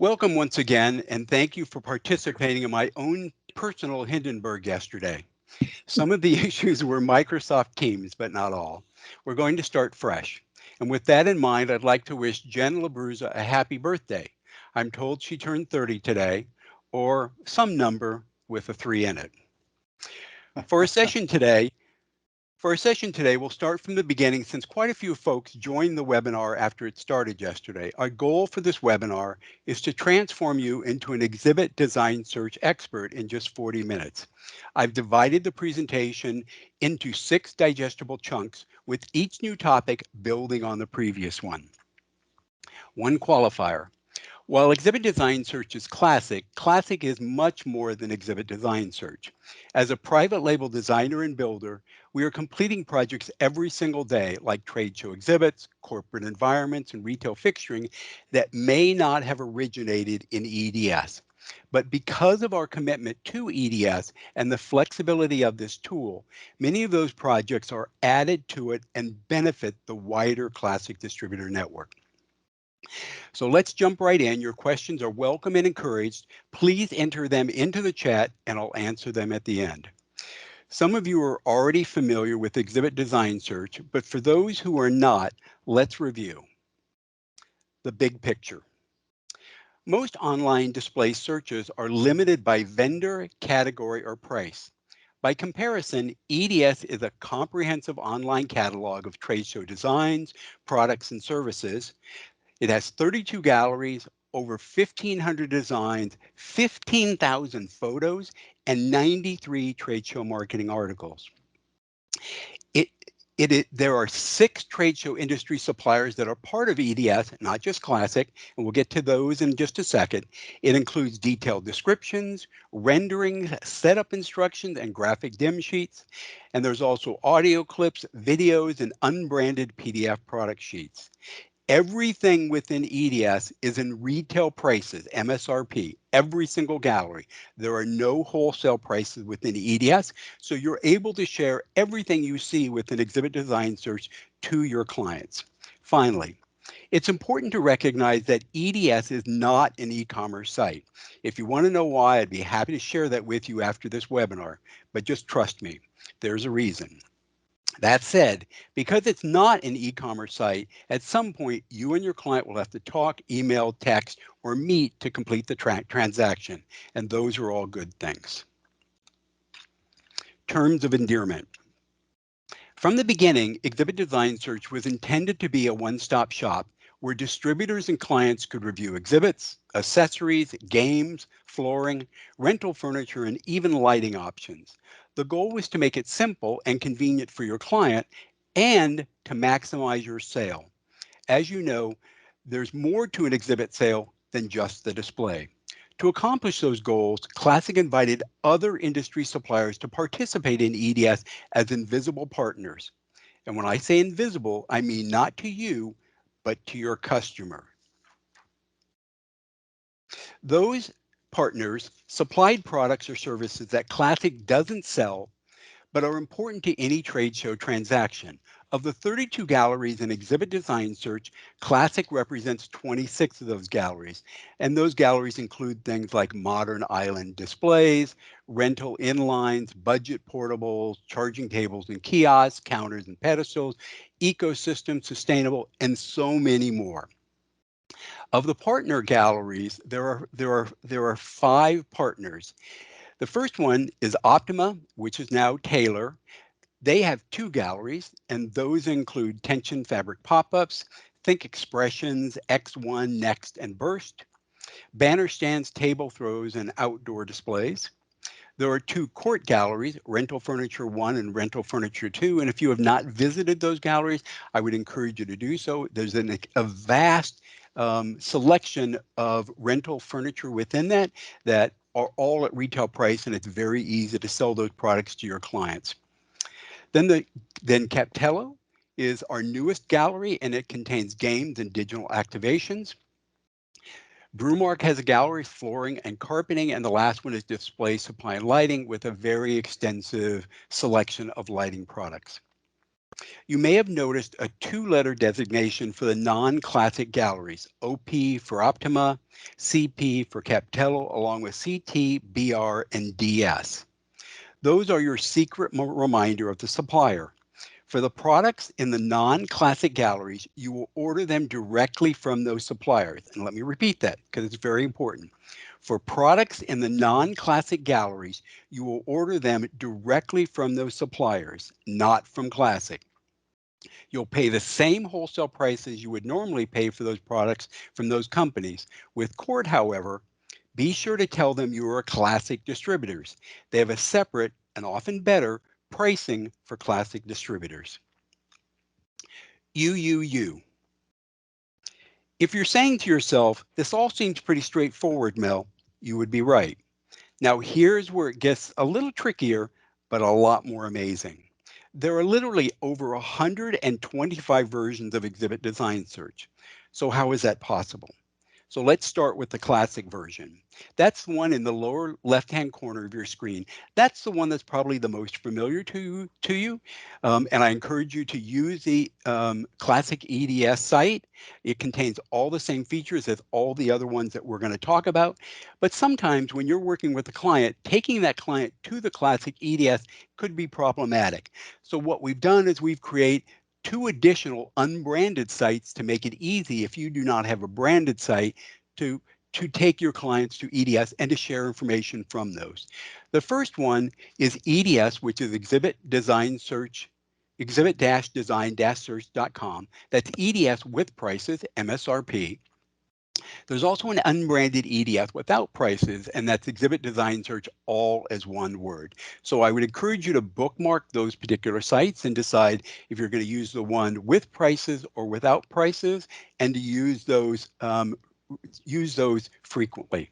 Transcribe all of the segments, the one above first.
Welcome once again, and thank you for participating in my own personal Hindenburg yesterday. Some of the issues were Microsoft Teams, but not all. We're going to start fresh. And with that in mind, I'd like to wish Jen LaBruza a happy birthday. I'm told she turned 30 today, or some number with a 3 in it. For a session today, we'll start from the beginning since quite a few folks joined the webinar after it started yesterday. Our goal for this webinar is to transform you into an exhibit design search expert in just 40 minutes. I've divided the presentation into 6 digestible chunks with each new topic building on the previous one. One qualifier. While exhibit design search is classic, classic is much more than exhibit design search. As a private label designer and builder, we are completing projects every single day, like trade show exhibits, corporate environments, and retail fixturing that may not have originated in EDS. But because of our commitment to EDS and the flexibility of this tool, many of those projects are added to it and benefit the wider Classic Distributor network. So let's jump right in. Your questions are welcome and encouraged. Please enter them into the chat and I'll answer them at the end. Some of you are already familiar with exhibit design search, but for those who are not, let's review the big picture. Most online display searches are limited by vendor, category, or price. By comparison, EDS is a comprehensive online catalog of trade show designs, products, and services. It has 32 galleries, over 1,500 designs, 15,000 photos, and 93 trade show marketing articles. There are 6 trade show industry suppliers that are part of EDS, not just Classic, and we'll get to those in just a second. It includes detailed descriptions, renderings, setup instructions, and graphic dim sheets. And there's also audio clips, videos, and unbranded PDF product sheets. Everything within EDS is in retail prices, MSRP, every single gallery. There are no wholesale prices within EDS, so you're able to share everything you see within Exhibit Design Search to your clients. Finally, it's important to recognize that EDS is not an e-commerce site. If you want to know why, I'd be happy to share that with you after this webinar, but just trust me, there's a reason. That said, because it's not an e-commerce site, at some point you and your client will have to talk, email, text, or meet to complete the transaction, and those are all good things. Terms of endearment. From the beginning, Exhibit Design Search was intended to be a one-stop shop where distributors and clients could review exhibits, accessories, games, flooring, rental furniture, and even lighting options. The goal was to make it simple and convenient for your client and to maximize your sale. As you know, there's more to an exhibit sale than just the display. To accomplish those goals, Classic invited other industry suppliers to participate in EDS as invisible partners. And when I say invisible, I mean not to you, but to your customer. Those partners supplied products or services that Classic doesn't sell, but are important to any trade show transaction. Of the 32 galleries in Exhibit Design Search, Classic represents 26 of those galleries. And those galleries include things like modern island displays, rental inlines, budget portables, charging tables and kiosks, counters and pedestals, ecosystem, sustainable, and so many more. Of the partner galleries, there are 5 partners. The first one is Optima, which is now Taylor. They have 2 galleries, and those include tension fabric pop-ups, Think Expressions, X1, Next, and Burst, banner stands, table throws, and outdoor displays. There are 2 court galleries, Rental Furniture 1 and Rental Furniture 2, and if you have not visited those galleries, I would encourage you to do so. There's a vast selection of rental furniture within that are all at retail price, and it's very easy to sell those products to your clients. Then Captello is our newest gallery, and it contains games and digital activations. Brewmark has a gallery, flooring and carpeting, and the last one is display supply and lighting with a very extensive selection of lighting products. You may have noticed a two-letter designation for the non-classic galleries, OP for Optima, CP for Captello, along with CT, BR, and DS. Those are your secret reminder of the supplier. For the products in the non-classic galleries, you will order them directly from those suppliers. And let me repeat that because it's very important. For products in the non-classic galleries, you will order them directly from those suppliers, not from Classic. You'll pay the same wholesale prices you would normally pay for those products from those companies. With Cord, however, be sure to tell them you are Classic Distributors. They have a separate and often better pricing for Classic Distributors. You. If you're saying to yourself, this all seems pretty straightforward, Mel, you would be right. Now, here's where it gets a little trickier, but a lot more amazing. There are literally over 125 versions of Exhibit Design Search. So how is that possible? So let's start with the classic version. That's the one in the lower left-hand corner of your screen. That's the one that's probably the most familiar to you. And I encourage you to use the classic EDS site. It contains all the same features as all the other ones that we're going to talk about. But sometimes when you're working with a client, taking that client to the classic EDS could be problematic. So what we've done is we've created two additional unbranded sites to make it easy if you do not have a branded site to take your clients to EDS and to share information from those. The first one is EDS, which is Exhibit Design Search, exhibit-design-search.com. That's EDS with prices, MSRP. There's also an unbranded EDS without prices, and that's Exhibit Design Search, all as one word. So I would encourage you to bookmark those particular sites and decide if you're going to use the one with prices or without prices, and to use those frequently.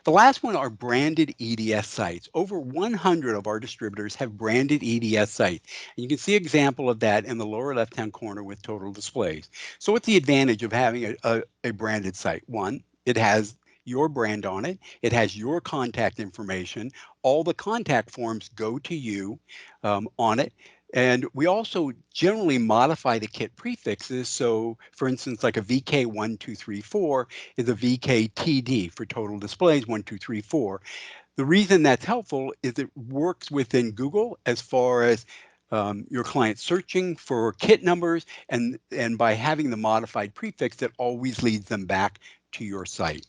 The last one are branded EDS sites. Over 100 of our distributors have branded EDS sites. And you can see an example of that in the lower left-hand corner with total displays. So what's the advantage of having a branded site? One, it has your brand on it. It has your contact information. All the contact forms go to you on it. And we also generally modify the kit prefixes. So for instance, like a VK1234 is a VKTD for total displays 1234. The reason that's helpful is it works within Google as far as your client searching for kit numbers, and by having the modified prefix, it always leads them back to your site.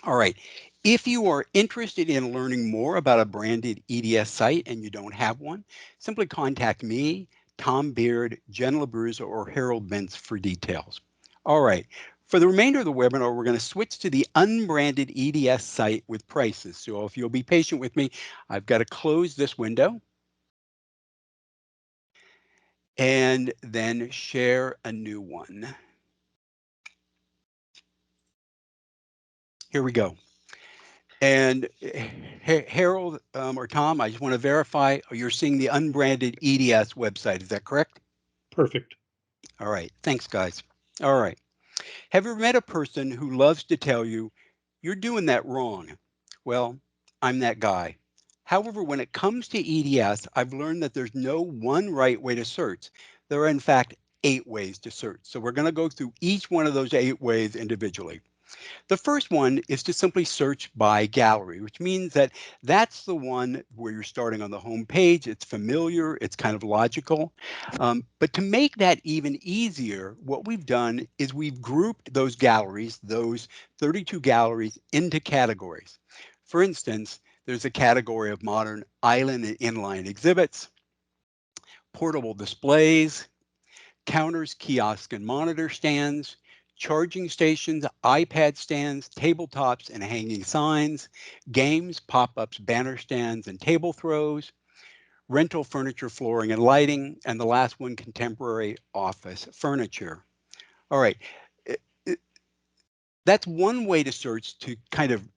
All right. If you are interested in learning more about a branded EDS site and you don't have one, simply contact me, Tom Beard, Jen LaBruzza, or Harold Mintz for details. All right. For the remainder of the webinar, we're going to switch to the unbranded EDS site with prices. So if you'll be patient with me, I've got to close this window and then share a new one. Here we go. And Harold or Tom, I just want to verify you're seeing the unbranded EDS website. Is that correct? Perfect. All right. Thanks, guys. All right. Have you ever met a person who loves to tell you, you're doing that wrong? Well, I'm that guy. However, when it comes to EDS, I've learned that there's no one right way to search. There are, in fact, 8 ways to search. So we're going to go through each one of those 8 ways individually. The first one is to simply search by gallery, which means that that's the one where you're starting on the home page. It's familiar, it's kind of logical. But to make that even easier, what we've done is we've grouped those galleries, those 32 galleries, into categories. For instance, there's a category of modern island and inline exhibits, portable displays, counters, kiosks, and monitor stands, charging stations, iPad stands, tabletops, and hanging signs, games, pop-ups, banner stands, and table throws, rental furniture, flooring, and lighting, and the last one, contemporary office furniture. All right. That's one way to search to kind of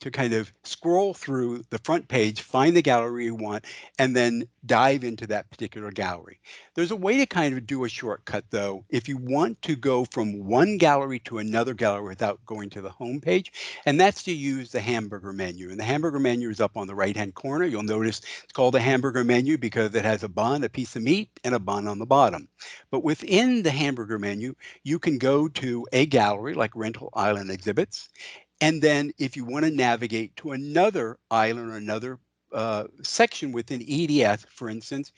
to kind of scroll through the front page, find the gallery you want, and then dive into that particular gallery. There's a way to kind of do a shortcut, though, if you want to go from one gallery to another gallery without going to the home page, and that's to use the Hamburger Menu. And the Hamburger Menu is up on the right-hand corner. You'll notice it's called the Hamburger Menu because it has a bun, a piece of meat, and a bun on the bottom. But within the Hamburger Menu, you can go to a gallery like Rental Island Exhibits. And then if you want to navigate to another island or another section within EDS, for instance,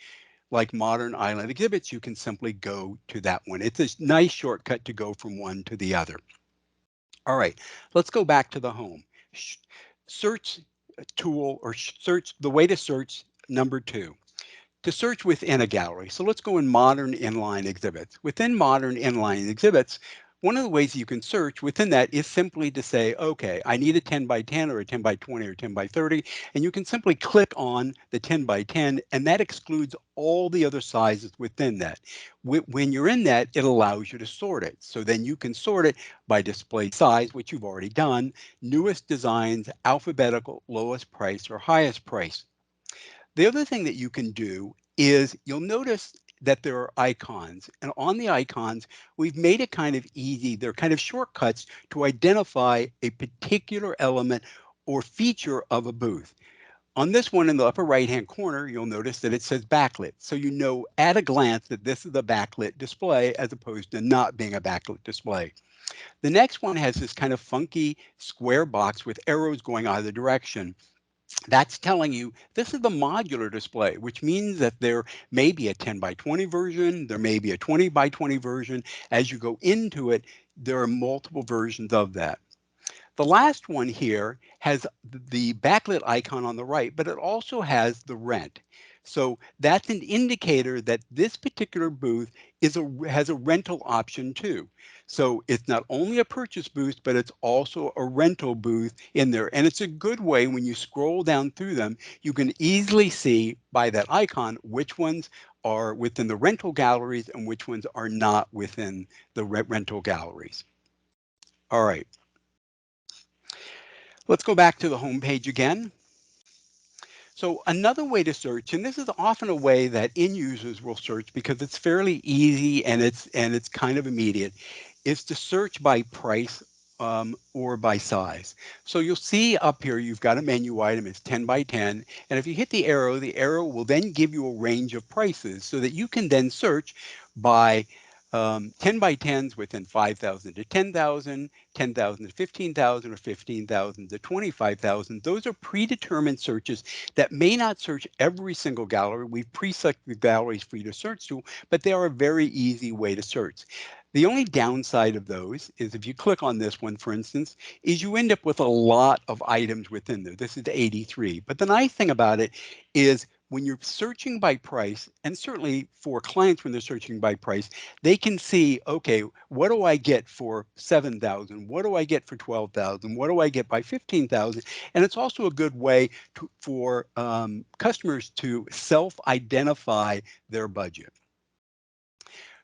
like Modern Island Exhibits, you can simply go to that one. It's a nice shortcut to go from one to the other. All right, let's go back to the home. Search tool or search, the way to search number 2. To search within a gallery. So let's go in Modern Inline Exhibits. Within Modern Inline Exhibits, one of the ways you can search within that is simply to say, okay, I need a 10 by 10 or a 10 by 20 or 10 by 30, and you can simply click on the 10 by 10, and that excludes all the other sizes within that. When you're in that, it allows you to sort it. So then you can sort it by display size, which you've already done, newest designs, alphabetical, lowest price, or highest price. The other thing that you can do is you'll notice that there are icons, and on the icons, we've made it kind of easy. They're kind of shortcuts to identify a particular element or feature of a booth. On this one in the upper right-hand corner, you'll notice that it says backlit. So you know at a glance that this is a backlit display as opposed to not being a backlit display. The next one has this kind of funky square box with arrows going either direction. That's telling you this is the modular display, which means that there may be a 10 by 20 version, there may be a 20 by 20 version. As you go into it, there are multiple versions of that. The last one here has the backlit icon on the right, but it also has the rent. So that's an indicator that this particular booth has a rental option too. So it's not only a purchase booth, but it's also a rental booth in there. And it's a good way when you scroll down through them, you can easily see by that icon which ones are within the rental galleries and which ones are not within the rental galleries. All right. Let's go back to the home page again. So another way to search, and this is often a way that end users will search because it's fairly easy and it's kind of immediate, is to search by price or by size. So you'll see up here you've got a menu item, it's 10 by 10, and if you hit the arrow will then give you a range of prices so that you can then search by 10 by 10s within 5,000 to 10,000, 10,000 to 15,000, or 15,000 to 25,000. Those are predetermined searches that may not search every single gallery. We've pre-selected the galleries for you to search to, but they are a very easy way to search. The only downside of those is if you click on this one, for instance, is you end up with a lot of items within there. This is 83. But the nice thing about it is when you're searching by price, and certainly for clients when they're searching by price, they can see, okay, what do I get for 7,000? What do I get for 12,000? What do I get by 15,000? And it's also a good way for customers to self-identify their budget.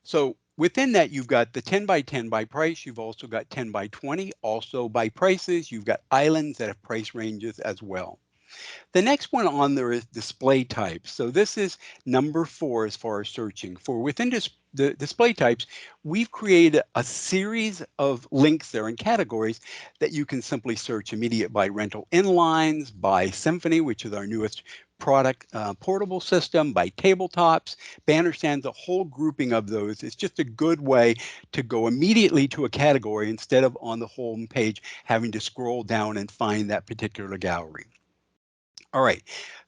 So within that, you've got the 10 by 10 by price. You've also got 10 by 20, also by prices. You've got islands that have price ranges as well. The next one on there is display types. So this is number 4 as far as searching. For within the display types, we've created a series of links there and categories that you can simply search immediate by rental inlines, by Symphony, which is our newest product portable system, by tabletops, banner stands, a whole grouping of those. It's just a good way to go immediately to a category instead of on the home page having to scroll down and find that particular gallery. All right,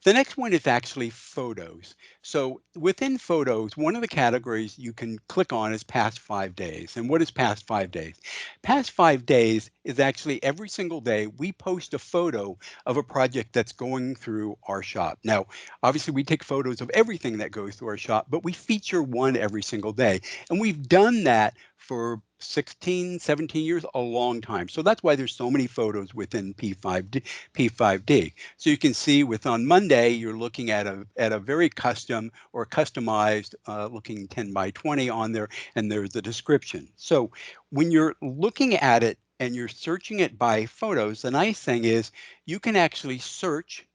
the next one is actually photos. So within photos, one of the categories you can click on is past 5 days. And what is past 5 days? Past 5 days is actually every single day we post a photo of a project that's going through our shop. Now, obviously we take photos of everything that goes through our shop, but we feature one every single day. And we've done that for 16, 17 years, a long time. So that's why there's so many photos within P5D. So you can see on Monday, you're looking at a very custom or customized looking 10 by 20 on there, and there's the description. So when you're looking at it and you're searching it by photos, the nice thing is you can actually search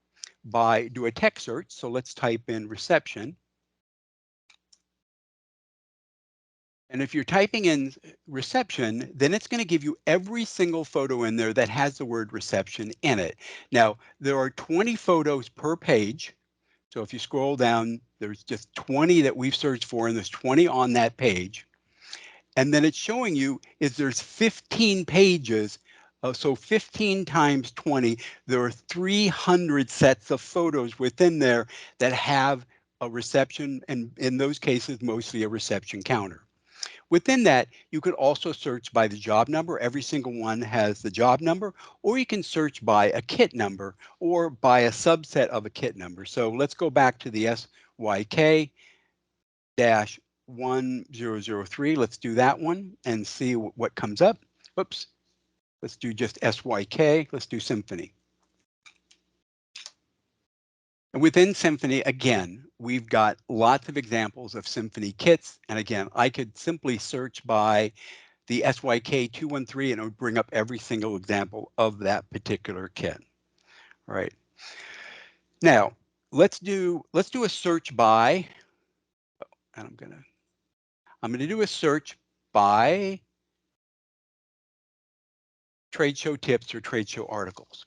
by, do a text search. So let's type in reception. And if you're typing in reception, then it's going to give you every single photo in there that has the word reception in it. Now, there are 20 photos per page. So if you scroll down, there's just 20 that we've searched for, and there's 20 on that page. And then it's showing you is there's 15 pages. So 15 times 20, there are 300 sets of photos within there that have a reception, and in those cases, mostly a reception counter. Within that, you could also search by the job number. Every single one has the job number, or you can search by a kit number or by a subset of a kit number. So let's go back to the SYK-1003. Let's do that one and see what comes up. Whoops. Let's do just SYK. Let's do Symphony. And within Symphony, again, we've got lots of examples of Symphony kits. And again, I could simply search by the SYK213 and it would bring up every single example of that particular kit. All right. Now, let's do a search by, and I'm gonna do a search by trade show tips or trade show articles.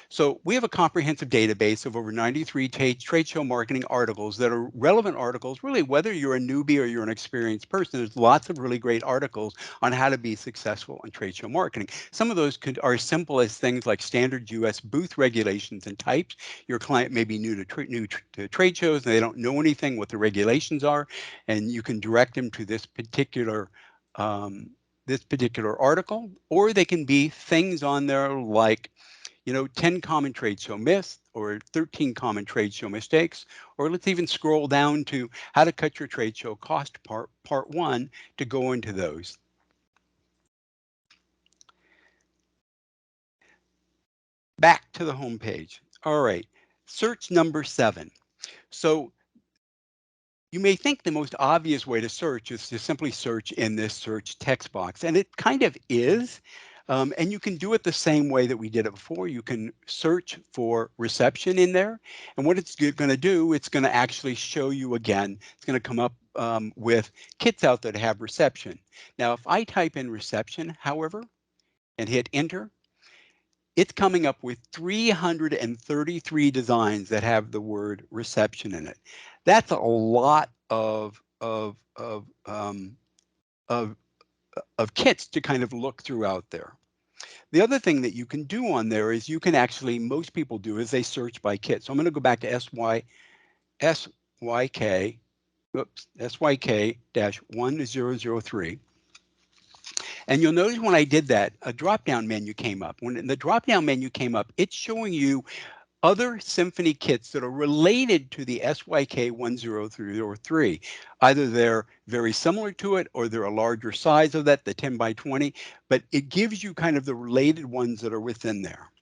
So we have a comprehensive database of over 93 trade show marketing articles that are relevant articles, really, whether you're a newbie or you're an experienced person. There's lots of really great articles on how to be successful in trade show marketing. Some of those are as simple as things like standard US booth regulations and types. Your client may be new to trade shows and they don't know anything what the regulations are, and you can direct them to this particular article, or they can be things on there like 10 common trade show myths or 13 common trade show mistakes, or let's even scroll down to how to cut your trade show cost part 1 to go into those. Back to the home page. All right, search number 7. So you may think the most obvious way to search is to simply search in this search text box, and it kind of is. And you can do it the same way that we did it before. You can search for reception in there. And what it's going to do, it's going to actually show you again. It's going to come up with kits out that have reception. Now, if I type in reception, however, and hit enter, it's coming up with 333 designs that have the word reception in it. That's a lot of kits to kind of look through out there. The other thing that you can do on there is you can actually, most people do, is they search by kit. So I'm going to go back to SYK-1003. And you'll notice when I did that, a drop-down menu came up. When the drop-down menu came up, it's showing you other Symphony kits that are related to the SYK-1003. Either they're very similar to it or they're a larger size of that, the 10 by 20, but it gives you kind of the related ones that are within there.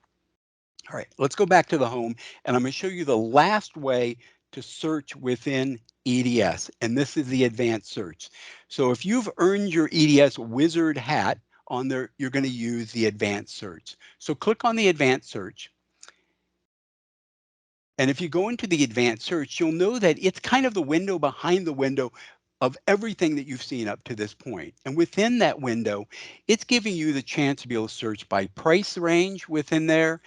All right, let's go back to the home, and I'm going to show you the last way to search within EDS, and this is the advanced search. So if you've earned your EDS wizard hat on there, you're going to use the advanced search. So click on the advanced search. And if you go into the advanced search, you'll know that it's kind of the window behind the window of everything that you've seen up to this point. And within that window, it's giving you the chance to be able to search by price range within there,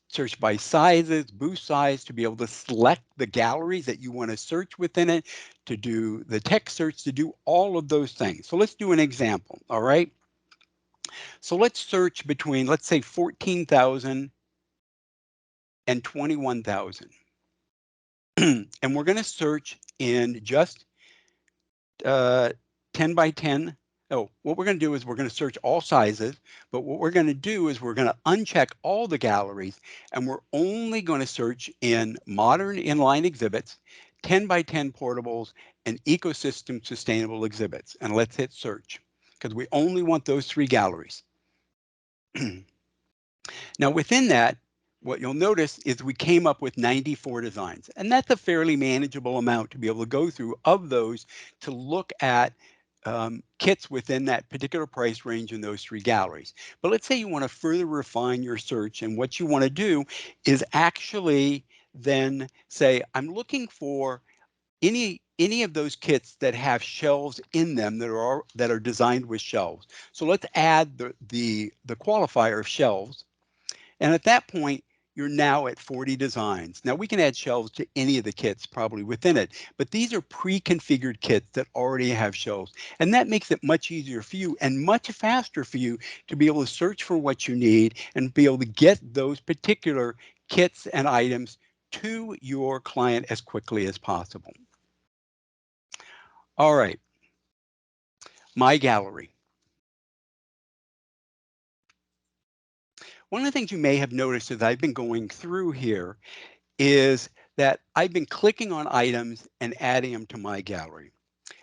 search by sizes, booth size, to be able to select the galleries that you want to search within it, to do the text search, to do all of those things. So let's do an example, all right? So let's search between, let's say 14,000 and 21,000. And we're going to search in just 10 by 10. Oh, what we're going to do is we're going to search all sizes, but what we're going to do is we're going to uncheck all the galleries, and we're only going to search in modern inline exhibits, 10 by 10 portables, and ecosystem sustainable exhibits. And let's hit search, because we only want those 3 galleries. Now within that, what you'll notice is we came up with 94 designs, and that's a fairly manageable amount to be able to go through of those to look at kits within that particular price range in those 3 galleries. But let's say you want to further refine your search, and what you want to do is actually then say, I'm looking for any of those kits that have shelves in them that are designed with shelves. So let's add the qualifier of shelves, and at that point, you're now at 40 designs. Now we can add shelves to any of the kits probably within it, but these are pre-configured kits that already have shelves. And that makes it much easier for you and much faster for you to be able to search for what you need and be able to get those particular kits and items to your client as quickly as possible. All right, my gallery. One of the things you may have noticed as I've been going through here is that I've been clicking on items and adding them to my gallery.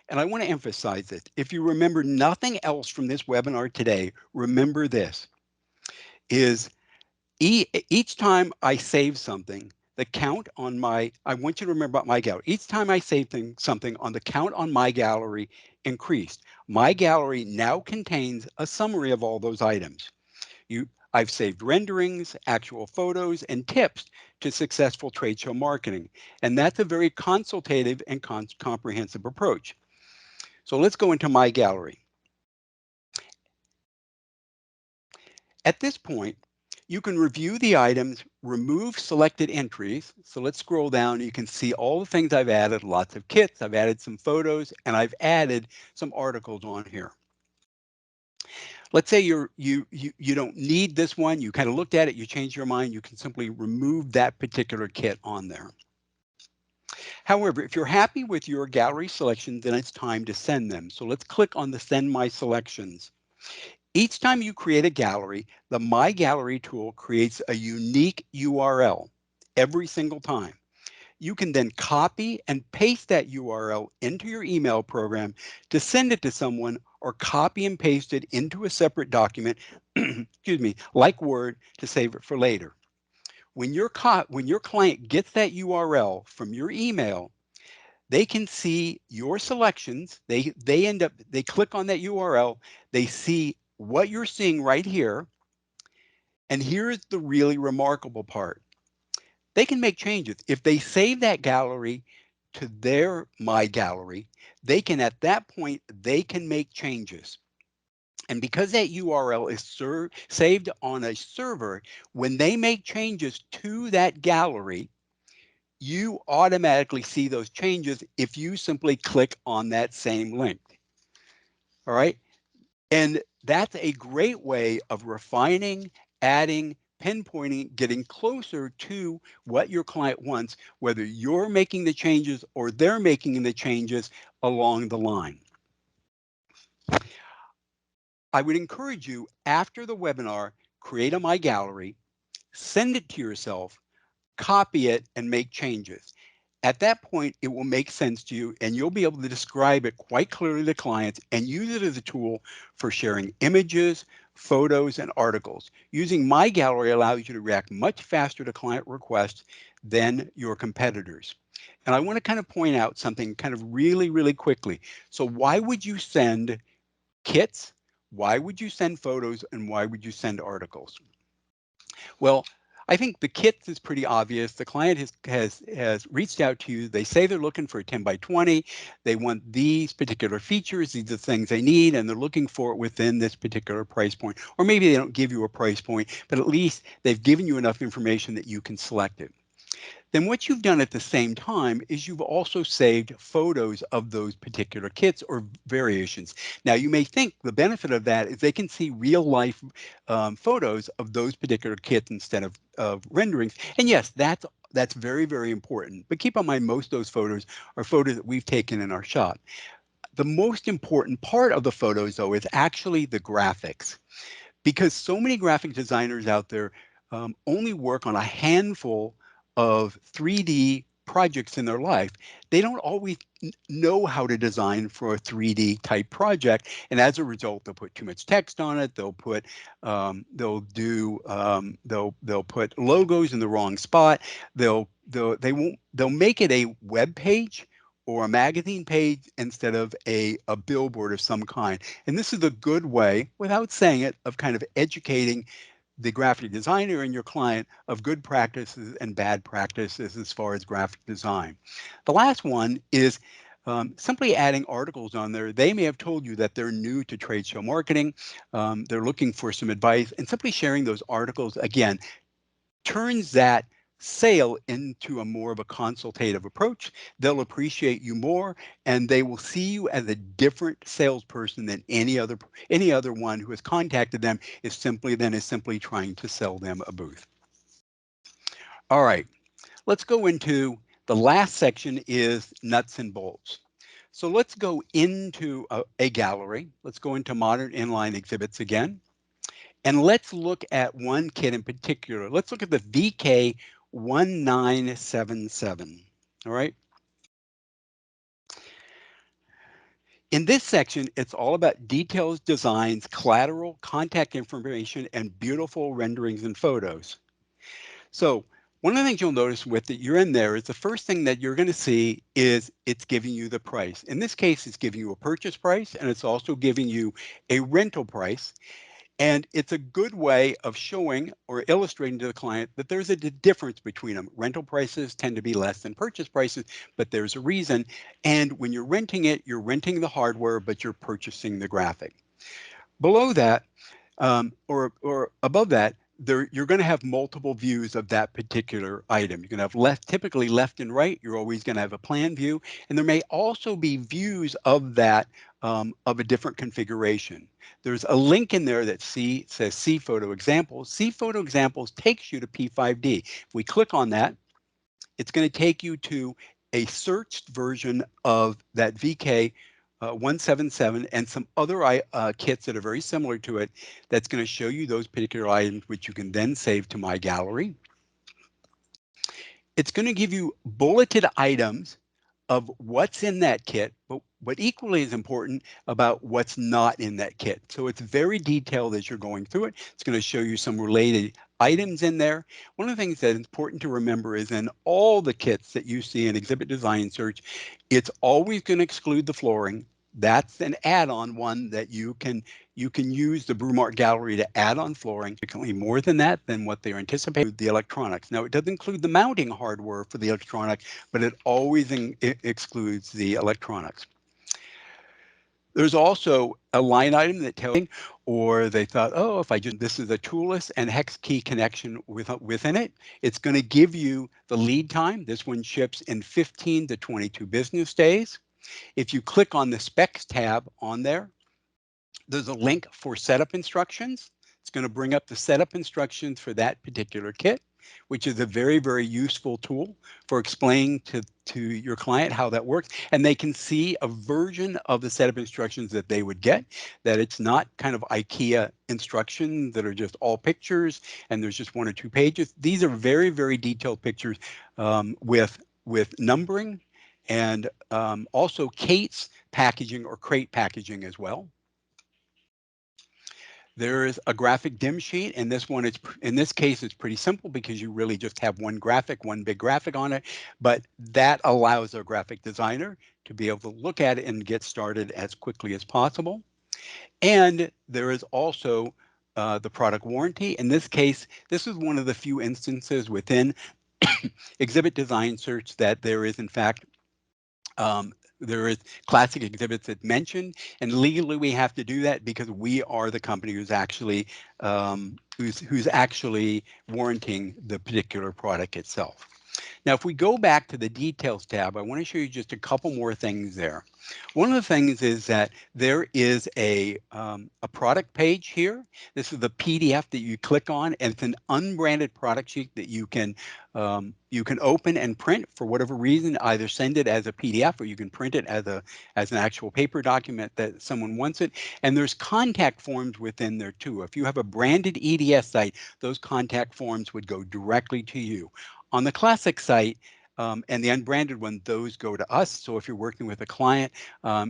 And I want to emphasize this. If you remember nothing else from this webinar today, remember this, is each time I save something, the count on I want you to remember about my gallery. Each time I save something on the count on my gallery increased. My gallery now contains a summary of all those items. I've saved renderings, actual photos, and tips to successful trade show marketing. And that's a very consultative and comprehensive approach. So let's go into my gallery. At this point, you can review the items, remove selected entries. So let's scroll down. You can see all the things I've added, lots of kits. I've added some photos, and I've added some articles on here. Let's say you don't need this one. You kind of looked at it, you changed your mind. You can simply remove that particular kit on there. However, if you're happy with your gallery selection, then it's time to send them. So let's click on the Send My Selections. Each time you create a gallery, the My Gallery tool creates a unique URL every single time. You can then copy and paste that URL into your email program to send it to someone, or copy and paste it into a separate document, excuse me, like Word, to save it for later. When your client gets that URL from your email, they can see your selections. They click on that URL, they see what you're seeing right here. And here's the really remarkable part. They can make changes. If they save that gallery to their My Gallery, they can, at that point, they can make changes. And because that URL is saved on a server, when they make changes to that gallery, you automatically see those changes if you simply click on that same link. All right. And that's a great way of refining, adding, pinpointing, getting closer to what your client wants, whether you're making the changes or they're making the changes along the line. I would encourage you, after the webinar, create a My Gallery, send it to yourself, copy it, and make changes. At that point, it will make sense to you, and you'll be able to describe it quite clearly to clients and use it as a tool for sharing images, photos, and articles. Using My Gallery allows you to react much faster to client requests than your competitors. And I want to kind of point out something kind of really, really quickly. So why would you send kits? Why would you send photos? And why would you send articles? Well, I think the kits is pretty obvious. The client has reached out to you. They say they're looking for a 10 by 20. They want these particular features. These are the things they need, and they're looking for it within this particular price point. Or maybe they don't give you a price point, but at least they've given you enough information that you can select it. Then what you've done at the same time is you've also saved photos of those particular kits or variations. Now, you may think the benefit of that is they can see real life photos of those particular kits instead of renderings. And yes, that's very, very important. But keep in mind, most of those photos are photos that we've taken in our shop. The most important part of the photos, though, is actually the graphics, because so many graphic designers out there only work on a handful of 3D projects in their life. They don't always know how to design for a 3D type project, and as a result, they'll put too much text on it. They'll put they'll put logos in the wrong spot. They'll make it a web page or a magazine page instead of a billboard of some kind. And this is a good way, without saying it, of kind of educating the graphic designer and your client of good practices and bad practices as far as graphic design. The last one is simply adding articles on there. They may have told you that they're new to trade show marketing. They're looking for some advice, and simply sharing those articles again turns that sale into a more of a consultative approach. They'll appreciate you more, and they will see you as a different salesperson than any other one who has contacted them is simply trying to sell them a booth. All right, let's go into the last section is nuts and bolts. So let's go into a gallery. Let's go into modern inline exhibits again. And let's look at one kit in particular. Let's look at the VK1977. All right. In this section, it's all about details, designs, collateral, contact information, and beautiful renderings and photos. So one of the things you'll notice with it, you're in there, is the first thing that you're going to see is it's giving you the price. In this case, it's giving you a purchase price, and it's also giving you a rental price. And it's a good way of showing or illustrating to the client that there's a difference between them. Rental prices tend to be less than purchase prices, but there's a reason. And when you're renting it, you're renting the hardware, but you're purchasing the graphic. Below that, or above that, you're going to have multiple views of that particular item. You're going to have typically left and right. You're always going to have a plan view, and there may also be views of that of a different configuration. There's a link in there that says See Photo Examples. See Photo Examples takes you to P5D. If we click on that, it's going to take you to a searched version of that VK 177 and some other kits that are very similar to it that's going to show you those particular items, which you can then save to My Gallery. It's going to give you bulleted items of what's in that kit, but equally as important about what's not in that kit. So it's very detailed as you're going through it. It's going to show you some related items in there. One of the things that's important to remember is in all the kits that you see in Exhibit Design Search, it's always going to exclude the flooring. That's an add-on one that you can use the Brumart Gallery to add on flooring, significantly more than that than what they're anticipating. The electronics. Now, it doesn't include the mounting hardware for the electronic, but it always excludes the electronics. There's also a line item that tells you, or they thought, oh, if I just, this is a toolless and hex key connection within it, it's going to give you the lead time. This one ships in 15 to 22 business days. If you click on the specs tab on there, there's a link for setup instructions. It's going to bring up the setup instructions for that particular kit, which is a very, very useful tool for explaining to your client how that works. And they can see a version of the setup instructions that they would get, that it's not kind of IKEA instructions that are just all pictures and there's just one or two pages. These are very, very detailed pictures with numbering and also case packaging or crate packaging as well. There is a graphic dim sheet, and in this case, it's pretty simple because you really just have one big graphic on it, but that allows a graphic designer to be able to look at it and get started as quickly as possible. And there is also the product warranty. In this case, this is one of the few instances within Exhibit Design Search that there is, in fact, there is classic exhibits that mentioned, and legally we have to do that because we are the company who's actually warranting the particular product itself. Now, if we go back to the details tab, I want to show you just a couple more things there. One of the things is that there is a product page here. This is the PDF that you click on, and it's an unbranded product sheet that you can open and print for whatever reason. Either send it as a PDF or you can print it as an actual paper document that someone wants it. And there's contact forms within there too. If you have a branded EDS site, those contact forms would go directly to you. On the Classic site, And the unbranded one, those go to us. So if you're working with a client,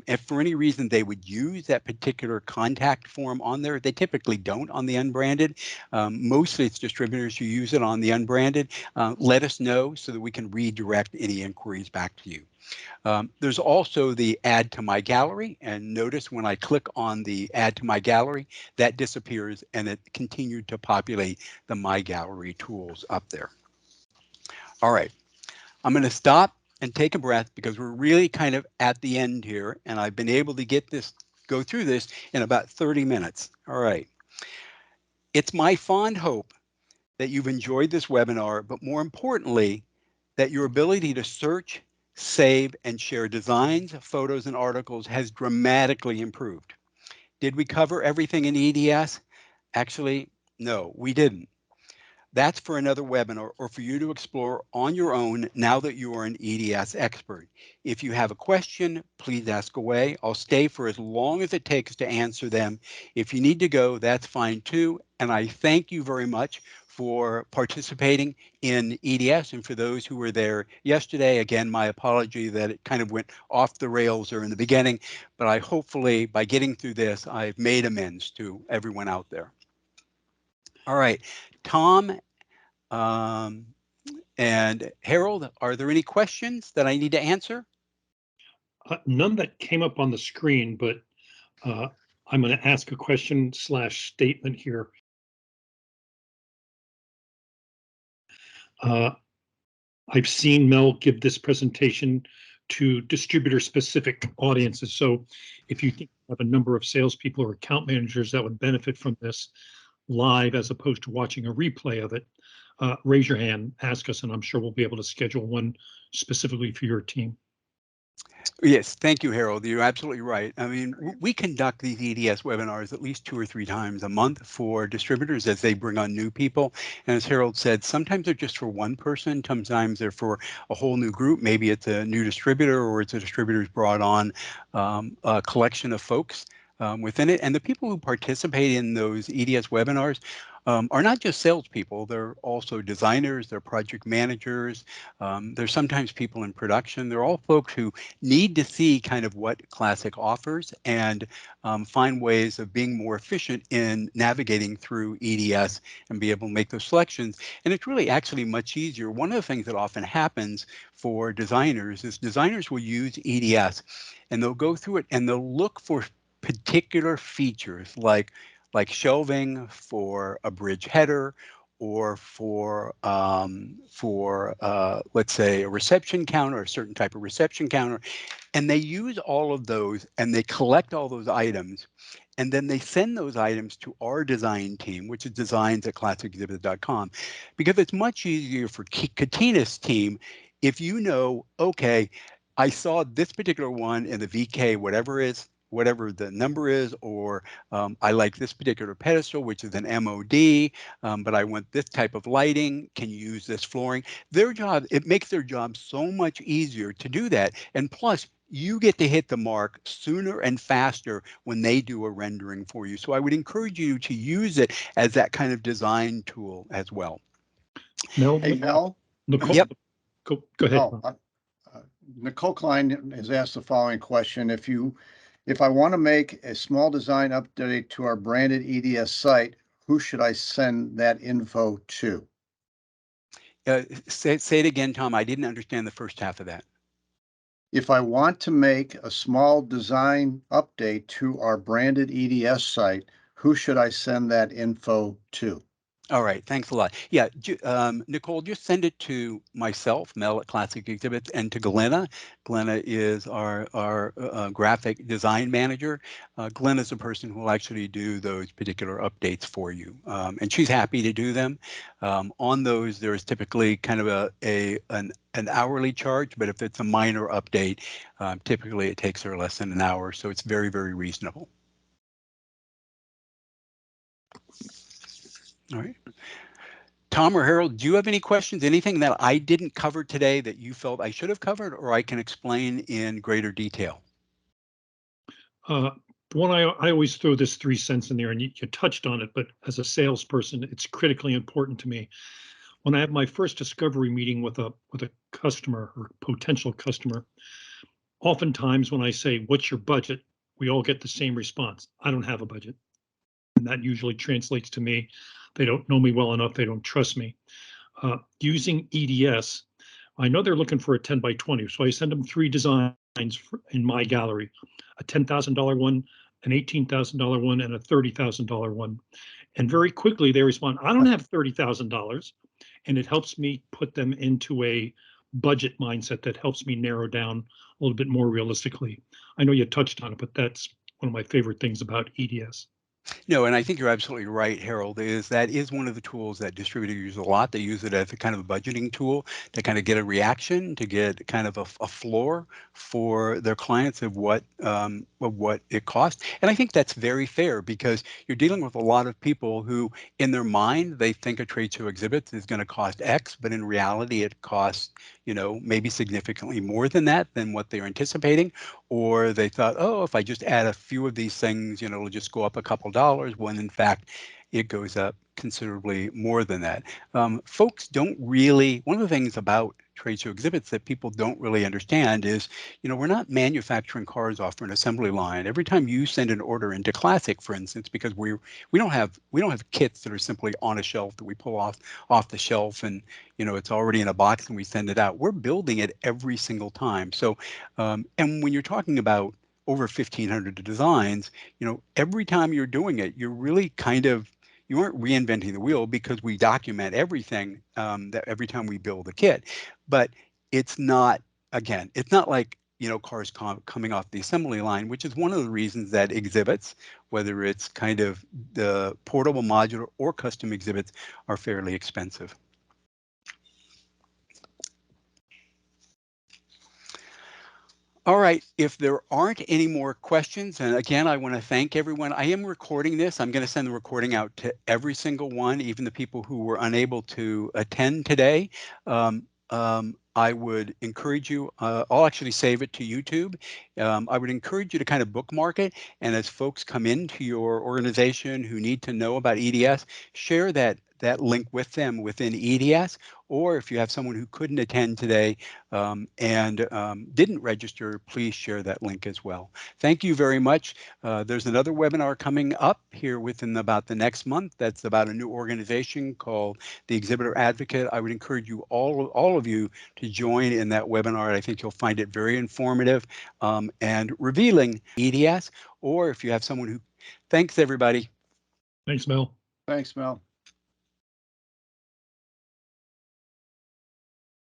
if for any reason they would use that particular contact form on there, they typically don't on the unbranded. Mostly it's distributors who use it on the unbranded. Let us know so that we can redirect any inquiries back to you. There's also the add to my gallery, and notice when I click on the add to my gallery, that disappears and it continued to populate the my gallery tools up there. All right, I'm going to stop and take a breath because we're really kind of at the end here, and I've been able to go through this in about 30 minutes. All right. It's my fond hope that you've enjoyed this webinar, but more importantly, that your ability to search, save, and share designs, photos, and articles has dramatically improved. Did we cover everything in EDS? Actually, no, we didn't. That's for another webinar or for you to explore on your own now that you are an EDS expert. If you have a question, please ask away. I'll stay for as long as it takes to answer them. If you need to go, that's fine too. And I thank you very much for participating in EDS. And for those who were there yesterday, again, my apology that it kind of went off the rails there in the beginning, but I hopefully by getting through this, I've made amends to everyone out there. All right, Tom and Harold, are there any questions that I need to answer? None that came up on the screen, but I'm going to ask a question / statement here. I've seen Mel give this presentation to distributor-specific audiences. So if you think you have a number of salespeople or account managers that would benefit from this live as opposed to watching a replay of it, raise your hand, ask us, and I'm sure we'll be able to schedule one specifically for your team. Yes, thank you, Harold. You're absolutely right. I mean, we conduct these EDS webinars at least 2 or 3 times a month for distributors as they bring on new people. And as Harold said, sometimes they're just for one person, sometimes they're for a whole new group. Maybe it's a new distributor or it's a distributor who's brought on a collection of folks within it. And the people who participate in those EDS webinars are not just salespeople, they're also designers, they're project managers, they're sometimes people in production. They're all folks who need to see kind of what Classic offers and find ways of being more efficient in navigating through EDS and be able to make those selections. And it's really actually much easier. One of the things that often happens for designers is designers will use EDS and they'll go through it and they'll look for particular features like shelving for a bridge header or for let's say a reception counter, a certain type of reception counter, and they use all of those and they collect all those items, and then they send those items to our design team, which is designs@classicdistributors.com, because it's much easier for Katina's team if you know, okay, I saw this particular one in the VK, whatever the number is, or I like this particular pedestal, which is an MOD, but I want this type of lighting. Can you use this flooring? It makes their job so much easier to do that. And plus, you get to hit the mark sooner and faster when they do a rendering for you. So I would encourage you to use it as that kind of design tool as well. Mel? Hey, Mel? Nicole, yep. Go ahead. Oh, Nicole Klein has asked the following question. If I want to make a small design update to our branded EDS site, who should I send that info to? Say it again, Tom. I didn't understand the first half of that. If I want to make a small design update to our branded EDS site, who should I send that info to? All right, thanks a lot. Yeah, Nicole, just send it to myself, Mel at Classic Exhibits, and to Glenna. Glenna is our graphic design manager. Glenna is the person who will actually do those particular updates for you, and she's happy to do them. On those, there is typically kind of an hourly charge, but if it's a minor update, typically it takes her less than an hour, so it's very, very reasonable. All right. Tom or Harold, do you have any questions? Anything that I didn't cover today that you felt I should have covered, or I can explain in greater detail? One, I always throw this 3 cents in there, and you touched on it, but as a salesperson, it's critically important to me. when I have my first discovery meeting with a customer or potential customer, oftentimes when I say, "What's your budget?" we all get the same response: "I don't have a budget." And that usually translates to me, they don't know me well enough, they don't trust me. Using EDS, I know they're looking for a 10 by 20, so I send them 3 designs in my gallery: a $10,000 one, an $18,000 one, and a $30,000 one. And very quickly they respond, "I don't have $30,000. And it helps me put them into a budget mindset that helps me narrow down a little bit more realistically. I know you touched on it, but that's one of my favorite things about EDS. No, and I think you're absolutely right, Harold, is that is one of the tools that distributors use a lot. They use it as a kind of a budgeting tool to kind of get a reaction, to get kind of a floor for their clients of what it costs. And I think that's very fair because you're dealing with a lot of people who, in their mind, they think a trade show exhibit is going to cost X, but in reality, it costs, maybe significantly more than that, than what they're anticipating. Or they thought, oh, if I just add a few of these things, it'll just go up a couple dollars, when in fact it goes up considerably more than that. Folks don't really, one of the things about trade show exhibits that people don't really understand is, we're not manufacturing cars off an assembly line. Every time you send an order into Classic, for instance, because we don't have kits that are simply on a shelf that we pull off the shelf and it's already in a box and we send it out. We're building it every single time. So and when you're talking about over 1,500 designs, every time you're doing it, you're really you aren't reinventing the wheel because we document everything that every time we build a kit. But it's not, again, it's not like, cars coming off the assembly line, which is one of the reasons that exhibits, whether it's kind of the portable, modular, or custom exhibits, are fairly expensive. All right, if there aren't any more questions, and again, I want to thank everyone. I am recording this. I'm going to send the recording out to every single one, even the people who were unable to attend today. I would encourage you, I'll actually save it to YouTube. I would encourage you to kind of bookmark it. And as folks come into your organization who need to know about EDS, share that link with them within EDS. Or if you have someone who couldn't attend today and didn't register, please share that link as well. Thank you very much. There's another webinar coming up here within about the next month. That's about a new organization called the Exhibitor Advocate. I would encourage you, all of you, to join in that webinar. I think you'll find it very informative and revealing EDS. Or if you have someone who, thanks everybody. Thanks, Mel. Thanks, Mel.